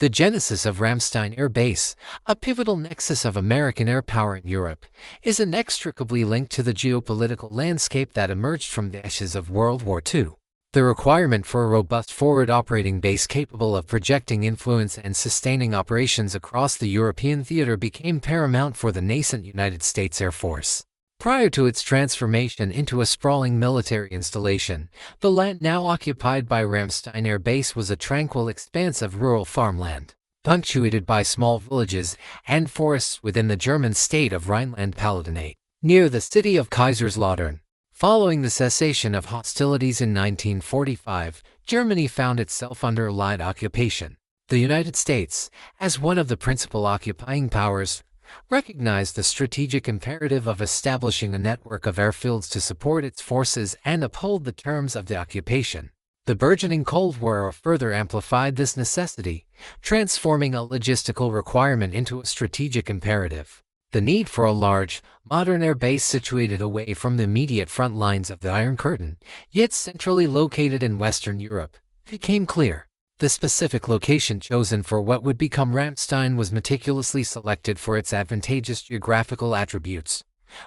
The genesis of Ramstein Air Base, a pivotal nexus of American air power in Europe, is inextricably linked to the geopolitical landscape that emerged from the ashes of World War II. The requirement for a robust forward operating base capable of projecting influence and sustaining operations across the European theater became paramount for the nascent United States Air Force. Prior to its transformation into a sprawling military installation, the land now occupied by Ramstein Air Base was a tranquil expanse of rural farmland, punctuated by small villages and forests within the German state of Rhineland-Palatinate, near the city of Kaiserslautern. Following the cessation of hostilities in 1945, Germany found itself under Allied occupation. The United States, as one of the principal occupying powers, recognized the strategic imperative of establishing a network of airfields to support its forces and uphold the terms of the occupation. The burgeoning Cold War further amplified this necessity, transforming a logistical requirement into a strategic imperative. The need for a large, modern air base situated away from the immediate front lines of the Iron Curtain, yet centrally located in Western Europe, became clear. The specific location chosen for what would become Ramstein was meticulously selected for its advantageous geographical attributes: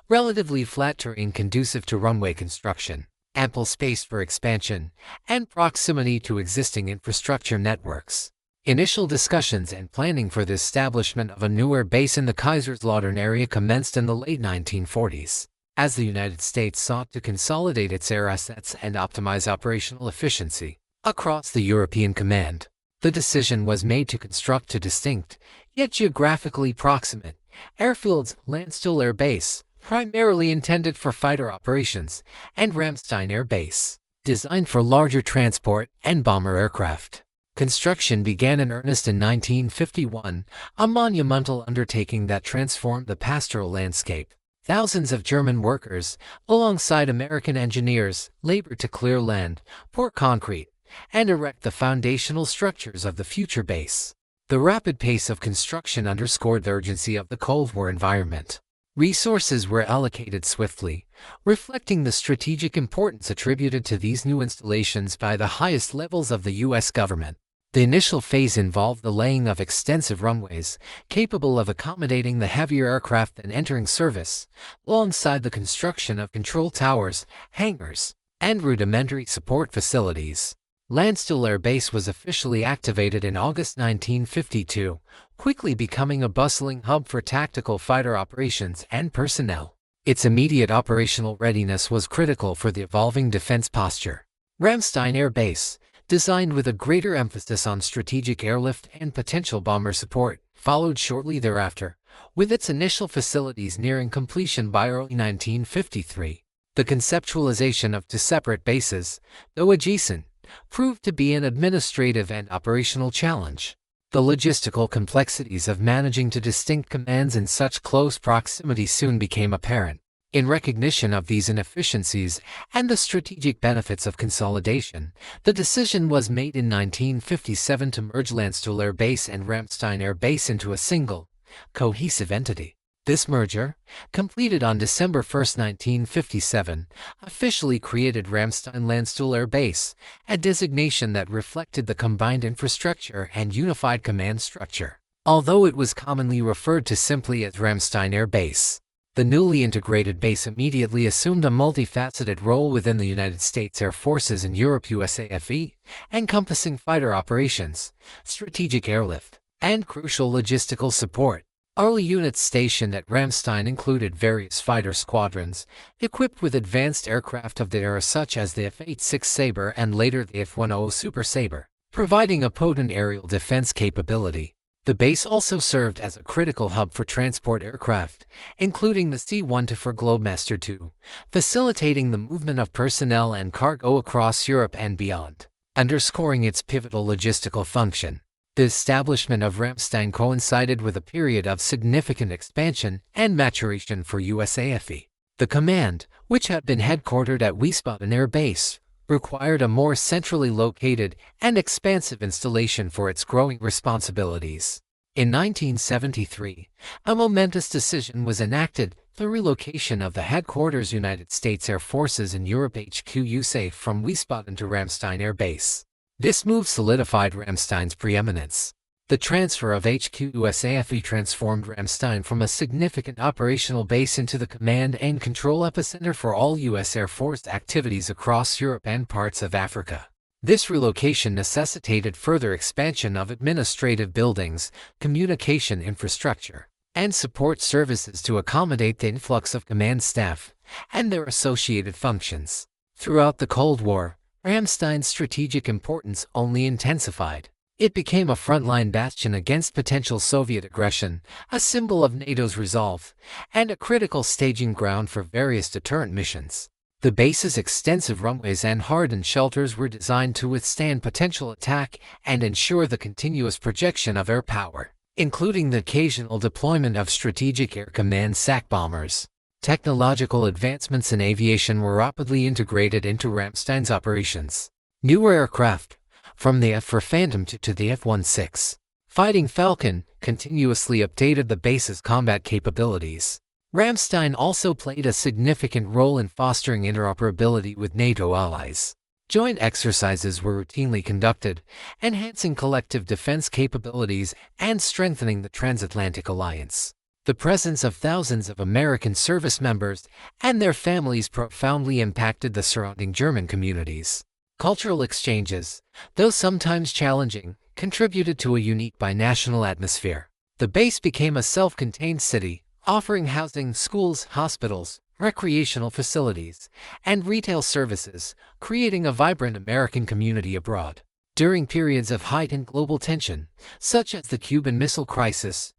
relatively flat terrain conducive to runway construction, ample space for expansion, and proximity to existing infrastructure networks. Initial discussions and planning for the establishment of a new air base in the Kaiserslautern area commenced in the late 1940s. As the United States sought to consolidate its air assets and optimize operational efficiency across the European command, the decision was made to construct two distinct, yet geographically proximate, airfields: Landstuhl Air Base, primarily intended for fighter operations, and Ramstein Air Base, designed for larger transport and bomber aircraft. Construction began in earnest in 1951, a monumental undertaking that transformed the pastoral landscape. Thousands of German workers, alongside American engineers, labored to clear land, pour concrete, and erect the foundational structures of the future base. The rapid pace of construction underscored the urgency of the Cold War environment. Resources were allocated swiftly, reflecting the strategic importance attributed to these new installations by the highest levels of the U.S. government. The initial phase involved the laying of extensive runways, capable of accommodating the heavier aircraft then entering service, alongside the construction of control towers, hangars, and rudimentary support facilities. Landstuhl Air Base was officially activated in August 1952, quickly becoming a bustling hub for tactical fighter operations and personnel. Its immediate operational readiness was critical for the evolving defense posture. Ramstein Air Base, designed with a greater emphasis on strategic airlift and potential bomber support, followed shortly thereafter, with its initial facilities nearing completion by early 1953. The conceptualization of two separate bases, though adjacent, proved to be an administrative and operational challenge. The logistical complexities of managing two distinct commands in such close proximity soon became apparent. In recognition of these inefficiencies and the strategic benefits of consolidation, the decision was made in 1957 to merge Landstuhl Air Base and Ramstein Air Base into a single, cohesive entity. This merger, completed on December 1, 1957, officially created Ramstein Landstuhl Air Base, a designation that reflected the combined infrastructure and unified command structure. Although it was commonly referred to simply as Ramstein Air Base, the newly integrated base immediately assumed a multifaceted role within the United States Air Forces in Europe USAFE, encompassing fighter operations, strategic airlift, and crucial logistical support. Early units stationed at Ramstein included various fighter squadrons, equipped with advanced aircraft of the era such as the F-86 Sabre and later the F-10 Super Sabre, providing a potent aerial defense capability. The base also served as a critical hub for transport aircraft, including the C-124 Globemaster II, facilitating the movement of personnel and cargo across Europe and beyond, underscoring its pivotal logistical function. The establishment of Ramstein coincided with a period of significant expansion and maturation for USAFE. The command, which had been headquartered at Wiesbaden Air Base, required a more centrally located and expansive installation for its growing responsibilities. In 1973, a momentous decision was enacted: the relocation of the headquarters United States Air Forces in Europe HQ USAFE from Wiesbaden to Ramstein Air Base. This move solidified Ramstein's preeminence. The transfer of HQ USAFE transformed Ramstein from a significant operational base into the command and control epicenter for all U.S. Air Force activities across Europe and parts of Africa. This relocation necessitated further expansion of administrative buildings, communication infrastructure, and support services to accommodate the influx of command staff and their associated functions. Throughout the Cold War, Ramstein's strategic importance only intensified. It became a frontline bastion against potential Soviet aggression, a symbol of NATO's resolve, and a critical staging ground for various deterrent missions. The base's extensive runways and hardened shelters were designed to withstand potential attack and ensure the continuous projection of air power, including the occasional deployment of Strategic Air Command SAC bombers. Technological advancements in aviation were rapidly integrated into Ramstein's operations. Newer aircraft, from the F-4 Phantom to the F-16 Fighting Falcon, continuously updated the base's combat capabilities. Ramstein also played a significant role in fostering interoperability with NATO allies. Joint exercises were routinely conducted, enhancing collective defense capabilities and strengthening the transatlantic alliance. The presence of thousands of American service members and their families profoundly impacted the surrounding German communities. Cultural exchanges, though sometimes challenging, contributed to a unique binational atmosphere. The base became a self-contained city, offering housing, schools, hospitals, recreational facilities, and retail services, creating a vibrant American community abroad. During periods of heightened global tension, such as the Cuban Missile Crisis,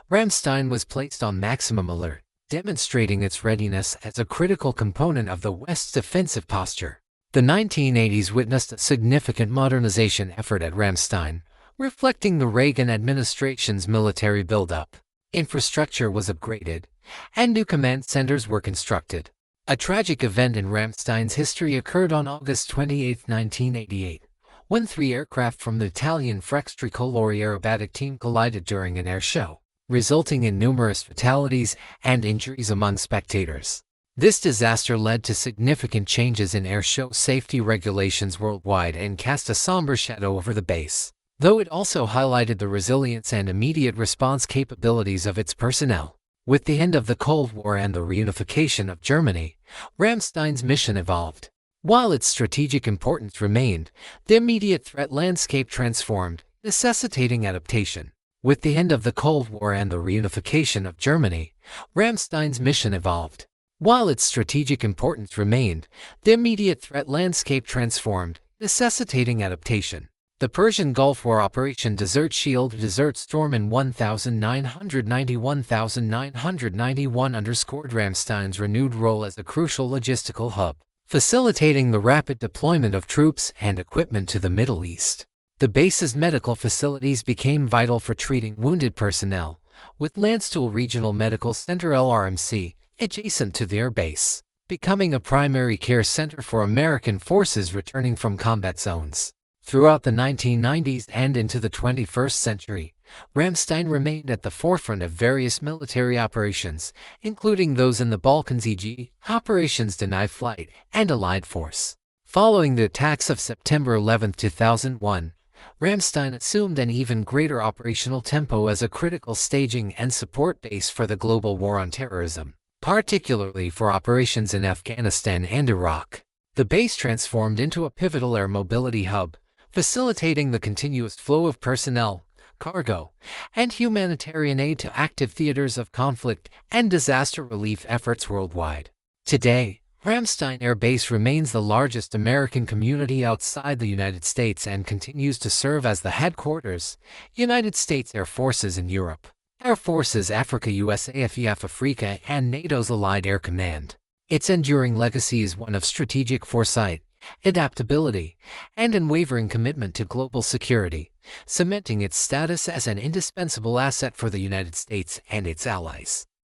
Ramstein was placed on maximum alert, demonstrating its readiness as a critical component of the West's defensive posture. The 1980s witnessed a significant modernization effort at Ramstein, reflecting the Reagan administration's military buildup. Infrastructure was upgraded, and new command centers were constructed. A tragic event in Ramstein's history occurred on August 28, 1988, when 3 aircraft from the Italian Tricolore aerobatic team collided during an air show, resulting in numerous fatalities and injuries among spectators. This disaster led to significant changes in air show safety regulations worldwide and cast a somber shadow over the base, though it also highlighted the resilience and immediate response capabilities of its personnel. With the end of the Cold War and the reunification of Germany, Ramstein's mission evolved. While its strategic importance remained, the immediate threat landscape transformed, necessitating adaptation. With the end of the Cold War and the reunification of Germany, Ramstein's mission evolved. While its strategic importance remained, the immediate threat landscape transformed, necessitating adaptation. The Persian Gulf War Operation Desert Shield Desert Storm in 1991 underscored Ramstein's renewed role as a crucial logistical hub, facilitating the rapid deployment of troops and equipment to the Middle East. The base's medical facilities became vital for treating wounded personnel, with Landstuhl Regional Medical Center LRMC adjacent to the air base, becoming a primary care center for American forces returning from combat zones. Throughout the 1990s and into the 21st century, Ramstein remained at the forefront of various military operations, including those in the Balkans, e.g., Operations Deny Flight and Allied Force. Following the attacks of September 11, 2001, Ramstein assumed an even greater operational tempo as a critical staging and support base for the global war on terrorism, particularly for operations in Afghanistan and Iraq. The base transformed into a pivotal air mobility hub, facilitating the continuous flow of personnel, cargo, and humanitarian aid to active theaters of conflict and disaster relief efforts worldwide. Today, Ramstein Air Base remains the largest American community outside the United States and continues to serve as the headquarters, United States Air Forces in Europe, Air Forces Africa, USAFE-AFAFRICA, and NATO's Allied Air Command. Its enduring legacy is one of strategic foresight, adaptability, and unwavering commitment to global security, cementing its status as an indispensable asset for the United States and its allies.